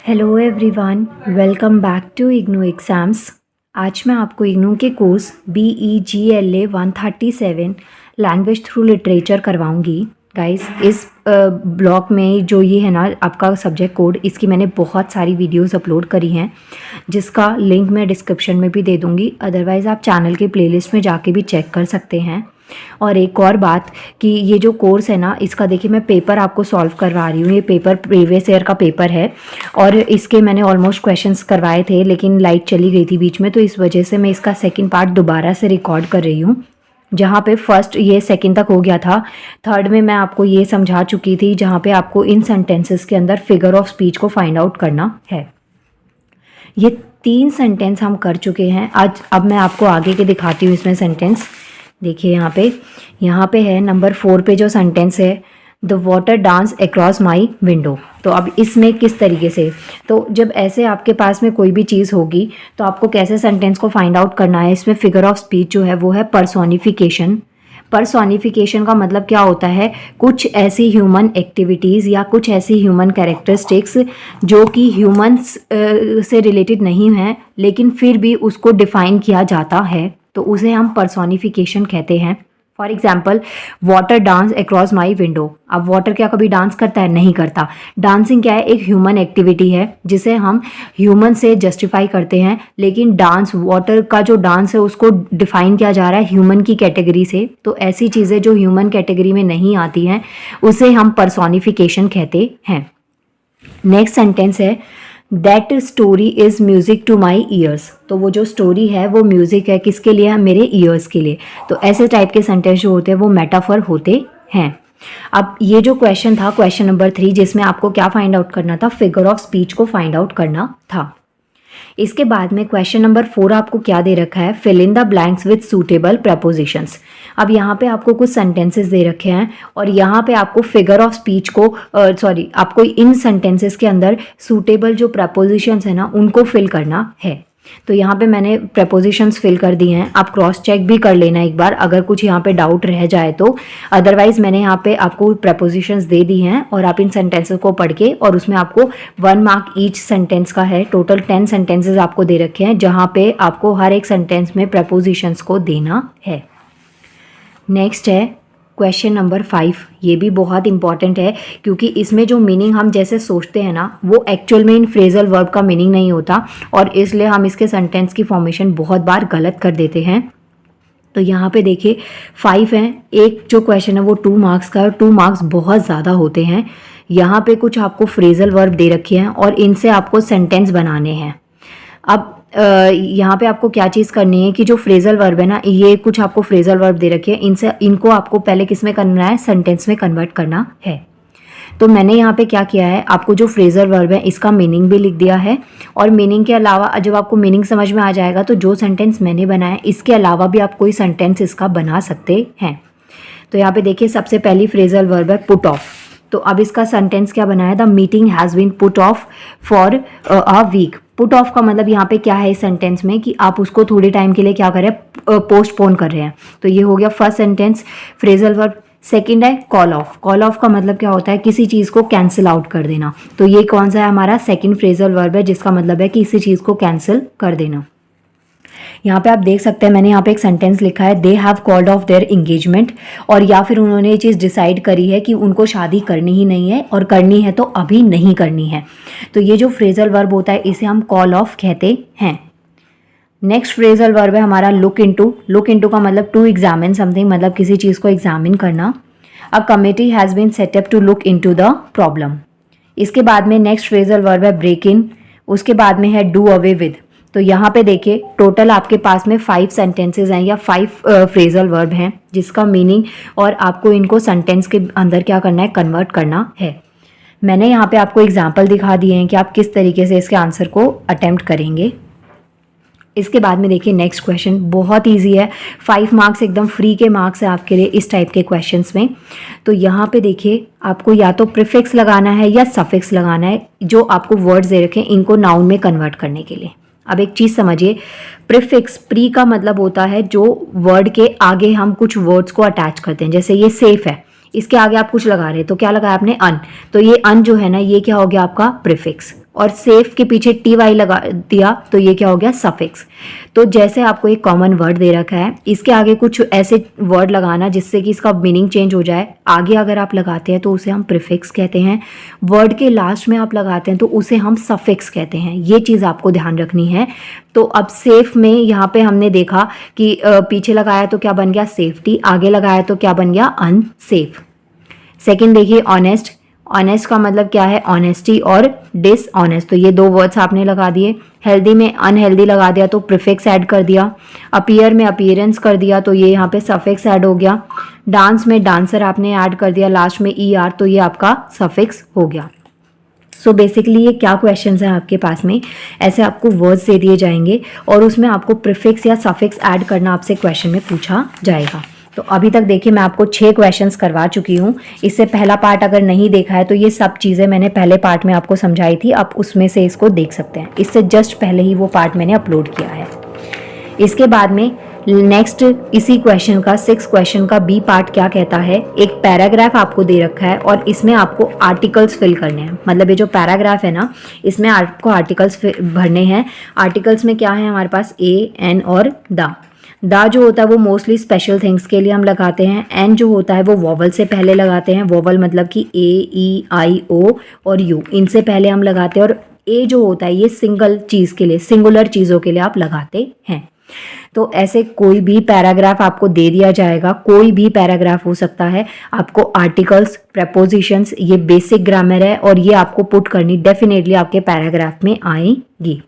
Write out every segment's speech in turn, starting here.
Hello everyone, welcome back to IGNOU exams. आज मैं आपको इग्नू के course BEGLA 137 language through literature करवाऊंगी। गाइस, इस ब्लॉग में जो ये है ना आपका सब्जेक्ट कोड, इसकी मैंने बहुत सारी वीडियोस अपलोड करी हैं जिसका लिंक मैं डिस्क्रिप्शन में भी दे दूंगी। अदरवाइज़ आप चैनल के प्लेलिस्ट में जाके भी चेक कर सकते हैं। और एक और बात कि ये जो कोर्स है ना, इसका देखिए मैं पेपर आपको सॉल्व करवा रही हूँ। ये पेपर प्रीवियस ईयर का पेपर है और इसके मैंने ऑलमोस्ट क्वेश्चंस करवाए थे, लेकिन लाइट चली गई थी बीच में, तो इस वजह से मैं इसका सेकंड पार्ट दोबारा से रिकॉर्ड कर रही हूँ। जहाँ पे फर्स्ट ये सेकंड तक हो गया था, थर्ड में मैं आपको ये समझा चुकी थी, जहाँ पे आपको इन सेंटेंसेस के अंदर फिगर ऑफ स्पीच को फाइंड आउट करना है। ये 3 सेंटेंस हम कर चुके हैं आज। अब मैं आपको आगे के दिखाती हूँ इसमें सेंटेंस। देखिए यहाँ पे है नंबर 4 पे जो सेंटेंस है, the water dance across my window. तो अब इसमें किस तरीके से, तो जब ऐसे आपके पास में कोई भी चीज़ होगी तो आपको कैसे सेंटेंस को फाइंड आउट करना है। इसमें फिगर ऑफ स्पीच जो है वो है पर्सोनिफिकेशन। पर्सोनिफिकेशन का मतलब क्या होता है, कुछ ऐसी ह्यूमन एक्टिविटीज़ या कुछ ऐसी ह्यूमन कैरेक्टरिस्टिक्स जो कि ह्यूमंस से रिलेटेड नहीं हैं, लेकिन फिर भी उसको डिफाइन किया जाता है, तो उसे हम पर्सोनिफिकेशन कहते हैं। For example, water dance across my window. अब वाटर क्या कभी डांस करता है? नहीं करता। डांसिंग क्या है? एक ह्यूमन एक्टिविटी है जिसे हम ह्यूमन से जस्टिफाई करते हैं, लेकिन डांस, वाटर का जो डांस है उसको डिफाइन किया जा रहा है ह्यूमन की कैटेगरी से। तो ऐसी चीज़ें जो ह्यूमन कैटेगरी में नहीं आती हैं उसे हम पर्सोनिफिकेशन कहते हैं। नेक्स्ट सेंटेंस है, that story is music to my ears. तो वो जो स्टोरी है वो म्यूज़िक है, किसके लिए? मेरे ईयर्स के लिए। तो ऐसे टाइप के सेंटेंस जो होते हैं वो मेटाफर होते हैं। अब ये जो क्वेश्चन था, क्वेश्चन नंबर 3, जिसमें आपको क्या फाइंड आउट करना था? फिगर ऑफ स्पीच को फाइंड आउट करना था। इसके बाद में क्वेश्चन नंबर 4 आपको क्या दे रखा है? Fill in the blanks with suitable prepositions. अब यहाँ पे आपको कुछ सेंटेंसेस दे रखे हैं और यहाँ पे आपको फिगर ऑफ स्पीच को आपको इन सेंटेंसेस के अंदर सूटेबल जो प्रपोजिशंस है ना उनको फिल करना है। तो यहाँ पे मैंने प्रपोजिशंस फिल कर दिए हैं। आप क्रॉस चेक भी कर लेना एक बार अगर कुछ यहाँ पे डाउट रह जाए तो। अदरवाइज मैंने यहाँ पे आपको प्रपोजिशंस दे दी हैं और आप इन सेंटेंसेस को पढ़ के, और उसमें आपको 1 मार्क ईच सेंटेंस का है। टोटल 10 सेंटेंसेस आपको दे रखे हैं जहाँ पे आपको हर एक सेंटेंस में प्रपोजिशंस को देना है। नेक्स्ट है क्वेश्चन नंबर 5। ये भी बहुत इंपॉर्टेंट है क्योंकि इसमें जो मीनिंग हम जैसे सोचते हैं ना वो एक्चुअल में इन फ्रेजल वर्ब का मीनिंग नहीं होता, और इसलिए हम इसके सेंटेंस की फॉर्मेशन बहुत बार गलत कर देते हैं। तो यहाँ पे देखिए 5 हैं। एक जो क्वेश्चन है वो 2 मार्क्स का है और 2 मार्क्स बहुत ज़्यादा होते हैं। यहाँ पे कुछ आपको फ्रेजल वर्ब दे रखे हैं और इनसे आपको सेंटेंस बनाने हैं। अब यहाँ पे आपको क्या चीज़ करनी है कि जो फ्रेजल वर्ब है ना, ये कुछ आपको फ्रेजल वर्ब दे रखे हैं, इनको आपको पहले किस में करना है? सेंटेंस में कन्वर्ट करना है। तो मैंने यहाँ पे क्या किया है, आपको जो फ्रेजल वर्ब है इसका मीनिंग भी लिख दिया है, और मीनिंग के अलावा जब आपको मीनिंग समझ में आ जाएगा तो जो सेंटेंस मैंने बनाया इसके अलावा भी आप कोई सेंटेंस इसका बना सकते हैं। तो यहाँ पे देखिए सबसे पहली फ्रेजल वर्ब है पुट ऑफ। तो अब इसका सेंटेंस क्या बनाया? The meeting has been put off for a week. Put off का मतलब यहाँ पे क्या है इस सेंटेंस में कि आप उसको थोड़े टाइम के लिए क्या कर रहे हैं? पोस्टपोन कर रहे हैं। तो ये हो गया first sentence phrasal verb. Second है कॉल ऑफ। कॉल ऑफ का मतलब क्या होता है? किसी चीज़ को कैंसिल आउट कर देना। तो ये कौन सा है? हमारा सेकंड फ्रेजल वर्ब है, जिसका मतलब है कि किसी चीज़ को कैंसिल कर देना। यहाँ पे आप देख सकते हैं मैंने यहाँ पे एक सेंटेंस लिखा है, they have called of their engagement. और या फिर उन्होंने ये चीज़ डिसाइड करी है कि उनको शादी करनी ही नहीं है, और करनी है तो अभी नहीं करनी है। तो ये जो फ्रेजल वर्ब होता है इसे हम कॉल ऑफ कहते हैं। नेक्स्ट फ्रेजल वर्ब है हमारा लुक इनटू। लुक इनटू का मतलब टू एग्जामिन समथिंग, मतलब किसी चीज़ को एग्जामिन करना। A committee has been set up to look into the problem. इसके बाद में नेक्स्ट फ्रेजल वर्ब है ब्रेक इन। उसके बाद में है डू अवे विद। तो यहाँ पे देखिए टोटल आपके पास में 5 सेंटेंसेस हैं या 5 फ्रेजल वर्ब हैं जिसका मीनिंग, और आपको इनको सेंटेंस के अंदर क्या करना है? कन्वर्ट करना है। मैंने यहाँ पे आपको एग्जांपल दिखा दिए हैं कि आप किस तरीके से इसके आंसर को अटेम्प्ट करेंगे। इसके बाद में देखिए नेक्स्ट क्वेश्चन बहुत इजी है। 5 मार्क्स एकदम फ्री के मार्क्स है आपके लिए इस टाइप के क्वेश्चंस में। तो यहाँ पे देखिए आपको या तो प्रीफिक्स लगाना है या सफिक्स लगाना है। जो आपको वर्ड्स दे रखे हैं इनको नाउन में कन्वर्ट करने के लिए। अब एक चीज़ समझिए, प्रीफिक्स, प्री का मतलब होता है जो वर्ड के आगे हम कुछ वर्ड्स को अटैच करते हैं। जैसे ये सेफ है, इसके आगे आप कुछ लगा रहे हैं तो क्या लगाया आपने? अन। तो ये अन जो है ना ये क्या हो गया आपका? प्रीफिक्स। और सेफ के पीछे टी वाई लगा दिया तो ये क्या हो गया, सफिक्स। तो जैसे आपको एक कॉमन वर्ड दे रखा है, इसके आगे कुछ ऐसे वर्ड लगाना जिससे कि इसका मीनिंग चेंज हो जाए। आगे अगर आप लगाते हैं तो उसे हम प्रीफिक्स कहते हैं, वर्ड के लास्ट में आप लगाते हैं तो उसे हम सफिक्स कहते हैं। ये चीज़ आपको ध्यान रखनी है। तो अब सेफ में यहाँ पे हमने देखा कि पीछे लगाया तो क्या बन गया, सेफ्टी, आगे लगाया तो क्या बन गया, अनसेफ। सेकेंड देखिए, ऑनेस्ट। ऑनेस्ट का मतलब क्या है, ऑनेस्टी और डिसऑनेस्ट, तो ये दो वर्ड्स आपने लगा दिए। हेल्दी में अनहेल्दी लगा दिया तो प्रीफिक्स ऐड कर दिया। अपीयर में अपीयरेंस कर दिया तो ये यहाँ पे सफिक्स ऐड हो गया। डांस में डांसर आपने ऐड कर दिया, लास्ट में ई आर, तो ये आपका सफिक्स हो गया। सो बेसिकली ये क्या क्वेश्चंस हैं आपके पास में, ऐसे आपको वर्ड्स दे दिए जाएंगे और उसमें आपको प्रीफिक्स या सफिक्स ऐड करना आपसे क्वेश्चन में पूछा जाएगा। तो अभी तक देखिए मैं आपको 6 क्वेश्चंस करवा चुकी हूँ। इससे पहला पार्ट अगर नहीं देखा है तो ये सब चीज़ें मैंने पहले पार्ट में आपको समझाई थी, आप उसमें से इसको देख सकते हैं। इससे जस्ट पहले ही वो पार्ट मैंने अपलोड किया है। इसके बाद में नेक्स्ट इसी क्वेश्चन का 6 क्वेश्चन का बी पार्ट क्या कहता है, एक पैराग्राफ आपको दे रखा है और इसमें आपको आर्टिकल्स फिल करने हैं। मतलब ये जो पैराग्राफ है ना, इसमें आपको आर्टिकल्स भरने हैं। आर्टिकल्स में क्या है हमारे पास, ए, एन और द जो होता है वो मोस्टली स्पेशल थिंग्स के लिए हम लगाते हैं। एन जो होता है वो वॉवल से पहले लगाते हैं। वॉवल मतलब कि ए, ई, आई, ओ और यू, इनसे पहले हम लगाते हैं। और ए जो होता है ये सिंगल चीज़ के लिए, सिंगुलर चीज़ों के लिए आप लगाते हैं। तो ऐसे कोई भी पैराग्राफ आपको दे दिया जाएगा, कोई भी पैराग्राफ हो सकता है, आपको आर्टिकल्स, प्रपोजिशंस, ये बेसिक ग्रामर है और ये आपको पुट करनी डेफिनेटली आपके पैराग्राफ में आएगी।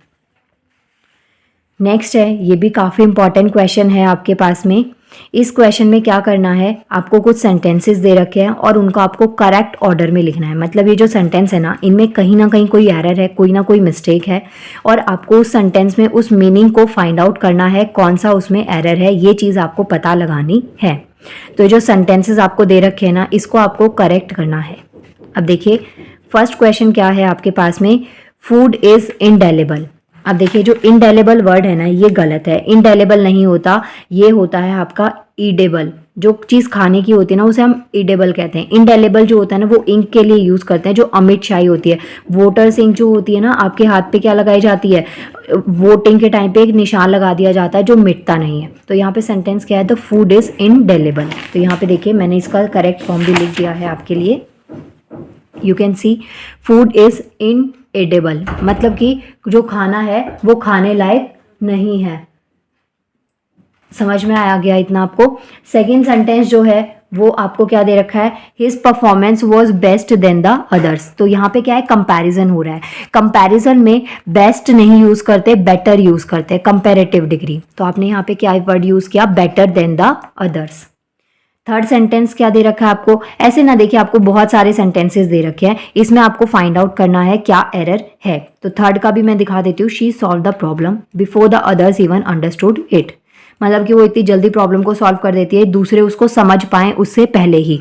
नेक्स्ट है, ये भी काफ़ी इंपॉर्टेंट क्वेश्चन है आपके पास में। इस क्वेश्चन में क्या करना है, आपको कुछ सेंटेंसेस दे रखे हैं और उनको आपको करेक्ट ऑर्डर में लिखना है। मतलब ये जो सेंटेंस है ना, इनमें कहीं ना कहीं कोई एरर है, कोई ना कोई मिस्टेक है और आपको उस सेंटेंस में उस मीनिंग को फाइंड आउट करना है, कौन सा उसमें एरर है, ये चीज़ आपको पता लगानी है। तो ये जो सेंटेंसेस आपको दे रखे हैं ना, इसको आपको करेक्ट करना है। अब देखिए फर्स्ट क्वेश्चन क्या है आपके पास में, फूड इज़ इंडेलेबल। अब देखिए जो इंडेलेबल वर्ड है ना, ये गलत है। इंडेलेबल नहीं होता, ये होता है आपका ईडेबल। जो चीज़ खाने की होती है ना उसे हम ईडेबल कहते हैं। इंडेलेबल जो होता है ना वो इंक के लिए यूज़ करते हैं, जो अमिट शाही होती है। वोटर्स इंक जो होती है ना, आपके हाथ पे क्या लगाई जाती है, वोटिंग के टाइम पे एक निशान लगा दिया जाता है जो मिटता नहीं है। तो यहाँ पे सेंटेंस क्या है, द फूड इज़ इंडेलेबल। तो यहाँ पे देखिए मैंने इसका करेक्ट फॉर्म भी लिख दिया है आपके लिए। You can sea food is in edible, मतलब कि जो खाना है वो खाने लायक नहीं है। समझ में आया गया इतना आपको। सेकेंड सेंटेंस जो है वो आपको क्या दे रखा है, his performance was best than the others. तो यहाँ पे क्या है, कंपैरिजन हो रहा है। कंपैरिजन में बेस्ट नहीं यूज करते, बेटर यूज करते, कंपैरेटिव डिग्री। तो आपने यहाँ पे क्या वर्ड यूज किया, better than the others. Third sentence क्या दे रखा है आपको, ऐसे ना देखिए आपको बहुत सारे सेंटेंसेस दे रखे हैं, इसमें आपको फाइंड आउट करना है क्या एरर है। तो थर्ड का भी मैं दिखा देती हूँ, she solve the problem before the others even understood it. मतलब कि वो इतनी जल्दी प्रॉब्लम को सॉल्व कर देती है, दूसरे उसको समझ पाएं उससे पहले ही।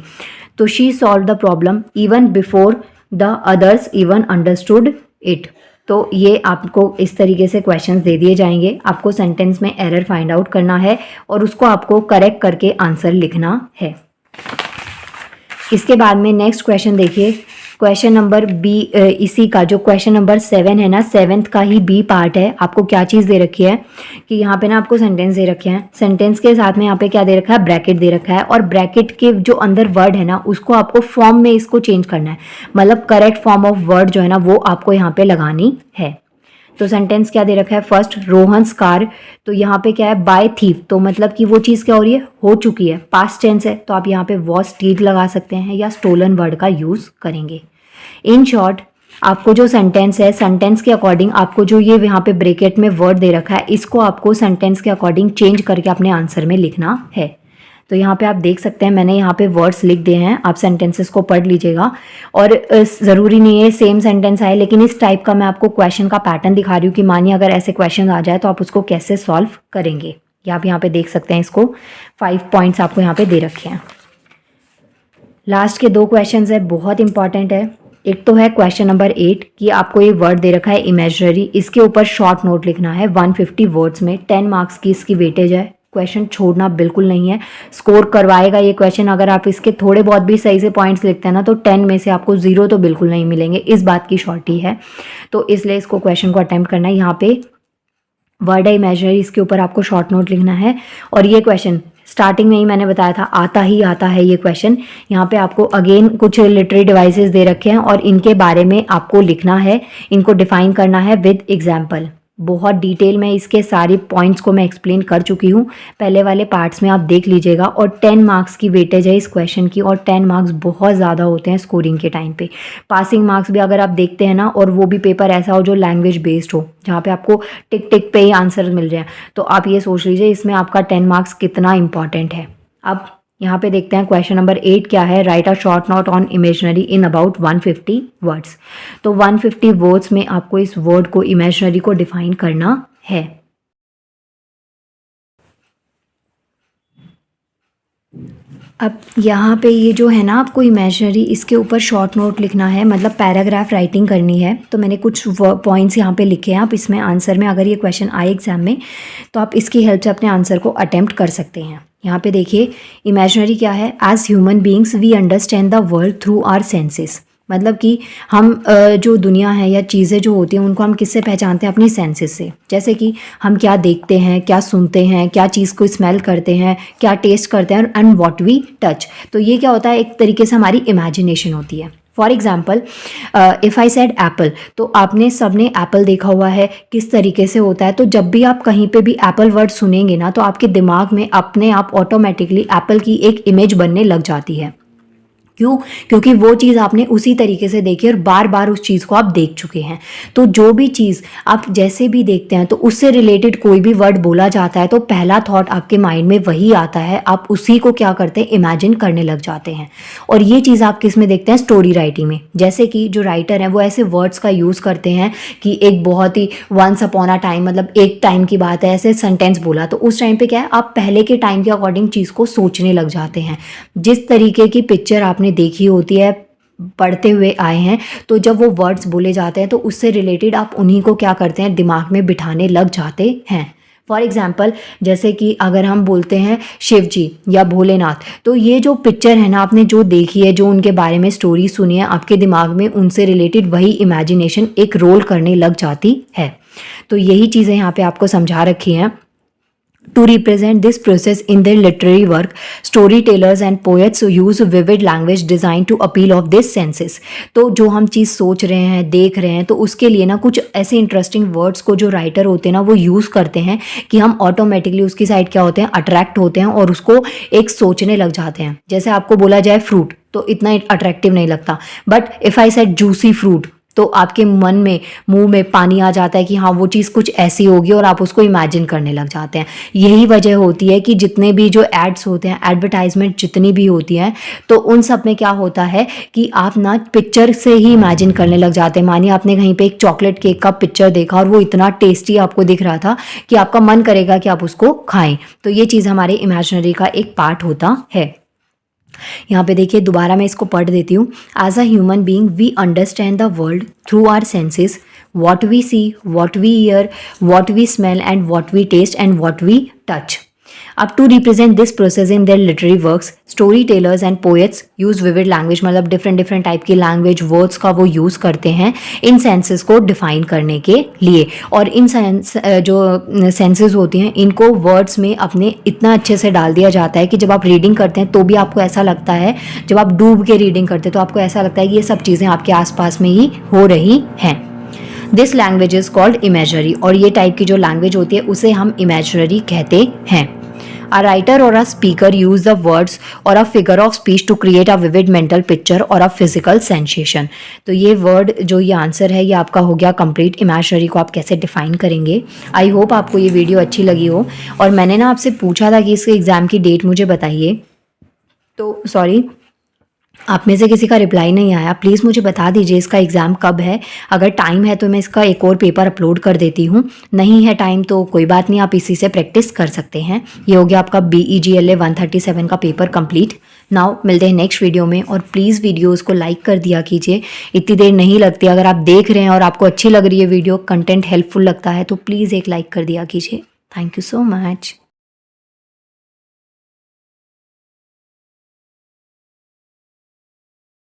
तो she solve the problem even before the others even understood it. तो ये आपको इस तरीके से क्वेश्चंस दे दिए जाएंगे, आपको सेंटेंस में एरर फाइंड आउट करना है और उसको आपको करेक्ट करके आंसर लिखना है। इसके बाद में नेक्स्ट क्वेश्चन देखिए, क्वेश्चन नंबर बी, इसी का जो क्वेश्चन नंबर 7 है ना, 7th का ही बी पार्ट है। आपको क्या चीज़ दे रखी है कि यहाँ पे ना आपको सेंटेंस दे रखे हैं, सेंटेंस के साथ में यहाँ पे क्या दे रखा है, ब्रैकेट दे रखा है और ब्रैकेट के जो अंदर वर्ड है ना उसको आपको फॉर्म में इसको चेंज करना है। मतलब करेक्ट फॉर्म ऑफ वर्ड जो है ना वो आपको यहाँ पे लगानी है। तो सेंटेंस क्या दे रखा है, फर्स्ट रोहन्स कार, तो यहाँ पे क्या है, बाय थीफ, तो मतलब कि वो चीज़ क्या हो रही है, हो चुकी है, पास्ट टेंस है, तो आप यहाँ पे वॉज स्टील लगा सकते हैं या स्टोलन वर्ड का यूज़ करेंगे। इन शॉर्ट आपको जो सेंटेंस है, सेंटेंस के अकॉर्डिंग आपको जो ये यहाँ पे ब्रैकेट में वर्ड दे रखा है, इसको आपको सेंटेंस के अकॉर्डिंग चेंज करके अपने आंसर में लिखना है। तो यहाँ पे आप देख सकते हैं मैंने यहाँ पे वर्ड्स लिख दिए हैं, आप सेंटेंसेस को पढ़ लीजिएगा। और ज़रूरी नहीं है सेम सेंटेंस आए, लेकिन इस टाइप का मैं आपको क्वेश्चन का पैटर्न दिखा रही हूँ कि मानिए अगर ऐसे क्वेश्चन आ जाए तो आप उसको कैसे सॉल्व करेंगे। या आप यहाँ पे देख सकते हैं, इसको 5 पॉइंट्स आपको यहाँ पे दे रखे हैं। लास्ट के 2 क्वेश्चन है, बहुत इंपॉर्टेंट है। एक तो है क्वेश्चन नंबर 8 कि आपको ये वर्ड दे रखा है इमेजिनरी, इसके ऊपर शॉर्ट नोट लिखना है 150 वर्ड्स में, 10 मार्क्स की इसकी वेटेज है। क्वेश्चन छोड़ना बिल्कुल नहीं है। स्कोर करवाएगा ये क्वेश्चन। अगर आप इसके थोड़े बहुत भी सही से पॉइंट्स लिखते हैं ना तो 10 में से आपको 0 तो बिल्कुल नहीं मिलेंगे, इस बात की श्योरिटी है। तो इसलिए इसको क्वेश्चन को अटेम्प्ट करना है। यहाँ पे वर्ड है इमेजिनरी, इसके ऊपर आपको शॉर्ट नोट लिखना है। और ये क्वेश्चन स्टार्टिंग में ही मैंने बताया था आता ही आता है ये क्वेश्चन। यहाँ पे आपको अगेन कुछ लिटरेरी डिवाइसेस दे रखे हैं और इनके बारे में आपको लिखना है, इनको डिफाइन करना है विद एग्जाम्पल। बहुत डिटेल में इसके सारे पॉइंट्स को मैं एक्सप्लेन कर चुकी हूँ, पहले वाले पार्ट्स में आप देख लीजिएगा। और 10 मार्क्स की वेटेज है इस क्वेश्चन की, और 10 मार्क्स बहुत ज़्यादा होते हैं स्कोरिंग के टाइम पे। पासिंग मार्क्स भी अगर आप देखते हैं ना, और वो भी पेपर ऐसा हो जो लैंग्वेज बेस्ड हो, जहाँ पे आपको टिक टिक पे ही आंसर मिल रहे हैं, तो आप ये सोच लीजिए इसमें आपका 10 मार्क्स कितना इंपॉर्टेंट है। अब यहाँ पे देखते हैं क्वेश्चन नंबर 8 क्या है। Right a short note on imaginary in about 150 words. तो 150 वर्ड्स में आपको इस वर्ड को, इमेजिनरी को डिफाइन करना है। अब यहाँ पे ये जो है ना आपको इमेजिनरी, इसके ऊपर शॉर्ट नोट लिखना है, मतलब पैराग्राफ राइटिंग करनी है। तो मैंने कुछ पॉइंट्स यहाँ पे लिखे हैं, आप इसमें आंसर में अगर ये क्वेश्चन आए एग्जाम में तो आप इसकी हेल्प से अपने आंसर को अटेम्प्ट कर सकते हैं। यहाँ पे देखिए इमेजिनरी क्या है। As human beings we understand the world through our senses. मतलब कि हम जो दुनिया है या चीज़ें जो होती हैं उनको हम किससे पहचानते हैं, अपनी सेंसेस से। जैसे कि हम क्या देखते हैं, क्या सुनते हैं, क्या चीज़ को स्मेल करते हैं, क्या टेस्ट करते हैं, एंड व्हाट वी टच। तो ये क्या होता है, एक तरीके से हमारी इमेजिनेशन होती है। For example if I said Apple, तो आपने सबने एप्पल देखा हुआ है किस तरीके से होता है। तो जब भी आप कहीं पे भी एप्पल वर्ड सुनेंगे ना तो आपके दिमाग में अपने आप ऑटोमेटिकली एप्पल की एक इमेज बनने लग जाती है। क्यों? क्योंकि वो चीज़ आपने उसी तरीके से देखी और बार बार उस चीज़ को आप देख चुके हैं। तो जो भी चीज़ आप जैसे भी देखते हैं तो उससे रिलेटेड कोई भी वर्ड बोला जाता है तो पहला थॉट आपके माइंड में वही आता है, आप उसी को क्या करते हैं, इमेजिन करने लग जाते हैं। और ये चीज़ आप किस में देखते हैं, स्टोरी राइटिंग में। जैसे कि जो राइटर हैं वो ऐसे वर्ड्स का यूज़ करते हैं कि एक बहुत ही वंस अपॉन अ टाइम, मतलब एक टाइम की बात है, ऐसे सेंटेंस बोला तो उस टाइम पे क्या है, आप पहले के टाइम के अकॉर्डिंग चीज़ को सोचने लग जाते हैं। जिस तरीके की पिक्चर आपने देखी होती है, पढ़ते हुए आए हैं, तो जब वो वर्ड्स बोले जाते हैं तो उससे रिलेटेड आप उन्हीं को क्या करते हैं, दिमाग में बिठाने लग जाते हैं। फॉर एग्जाम्पल जैसे कि अगर हम बोलते हैं शिव जी या भोलेनाथ, तो ये जो पिक्चर है ना आपने जो देखी है, जो उनके बारे में स्टोरी सुनी है, आपके दिमाग में उनसे रिलेटेड वही इमेजिनेशन एक रोल करने लग जाती है। तो यही चीज़ें यहाँ पे आपको समझा रखी हैं। To represent this process in their literary work, storytellers and poets use vivid language designed to appeal of these senses. तो जो हम चीज़ सोच रहे हैं, देख रहे हैं, तो उसके लिए ना कुछ ऐसे इंटरेस्टिंग वर्ड्स को जो राइटर होते हैं ना वो यूज़ करते हैं कि हम ऑटोमेटिकली उसकी साइड क्या होते हैं, अट्रैक्ट होते हैं और उसको एक सोचने लग जाते हैं। जैसे आपको बोला जाए फ्रूट तो इतना अट्रैक्टिव नहीं लगता, but if I said juicy fruit तो आपके मन में, मुंह में पानी आ जाता है कि हाँ वो चीज़ कुछ ऐसी होगी और आप उसको इमेजिन करने लग जाते हैं। यही वजह होती है कि जितने भी जो एड्स होते हैं, एडवर्टाइजमेंट जितनी भी होती हैं, तो उन सब में क्या होता है कि आप ना पिक्चर से ही इमेजिन करने लग जाते हैं। मानिए आपने कहीं पे एक चॉकलेट केक का पिक्चर देखा और वो इतना टेस्टी आपको दिख रहा था कि आपका मन करेगा कि आप उसको खाएं। तो ये चीज़ हमारे इमेजिनरी का एक पार्ट होता है। यहाँ पे देखिए दोबारा मैं इसको पढ़ देती हूँ। As a human being we understand the world through our senses, what we see, what we hear, what we smell and what we taste and what we touch. अब to represent this process in their literary works, story tellers and poets use vivid language, मतलब different different type की language words का वो use करते हैं इन senses को define करने के लिए। और इन जो सेंसेस होती हैं इनको वर्ड्स में अपने इतना अच्छे से डाल दिया जाता है कि जब आप रीडिंग करते हैं तो भी आपको ऐसा लगता है, जब आप डूब के रीडिंग करते हैं तो आपको ऐसा लगता है कि ये सब चीज़ें आपके आसपास में ही हो रही हैं। This language is called imaginary, और ये टाइप की जो लैंग्वेज होती है उसे हम इमेजनरी कहते हैं। A writer or a speaker use the words or a figure of speech to create a vivid mental picture or a physical sensation. तो ये वर्ड जो ये आंसर है ये आपका हो गया कंप्लीट। इमेजिनरी को आप कैसे डिफाइन करेंगे। आई होप आपको ये वीडियो अच्छी लगी हो। और मैंने ना आपसे पूछा था कि इसके एग्ज़ाम की डेट मुझे बताइए, तो सॉरी आप में से किसी का रिप्लाई नहीं आया। प्लीज़ मुझे बता दीजिए इसका एग्ज़ाम कब है। अगर टाइम है तो मैं इसका एक और पेपर अपलोड कर देती हूँ, नहीं है टाइम तो कोई बात नहीं, आप इसी से प्रैक्टिस कर सकते हैं। ये हो गया आपका BEGLA 137 का पेपर कंप्लीट। नाउ मिलते हैं नेक्स्ट वीडियो में, और प्लीज़ वीडियोज़ को लाइक कर दिया कीजिए, इतनी देर नहीं लगती। अगर आप देख रहे हैं और आपको अच्छी लग रही है वीडियो, कंटेंट हेल्पफुल लगता है तो प्लीज़ एक लाइक कर दिया कीजिए। Thank you so much.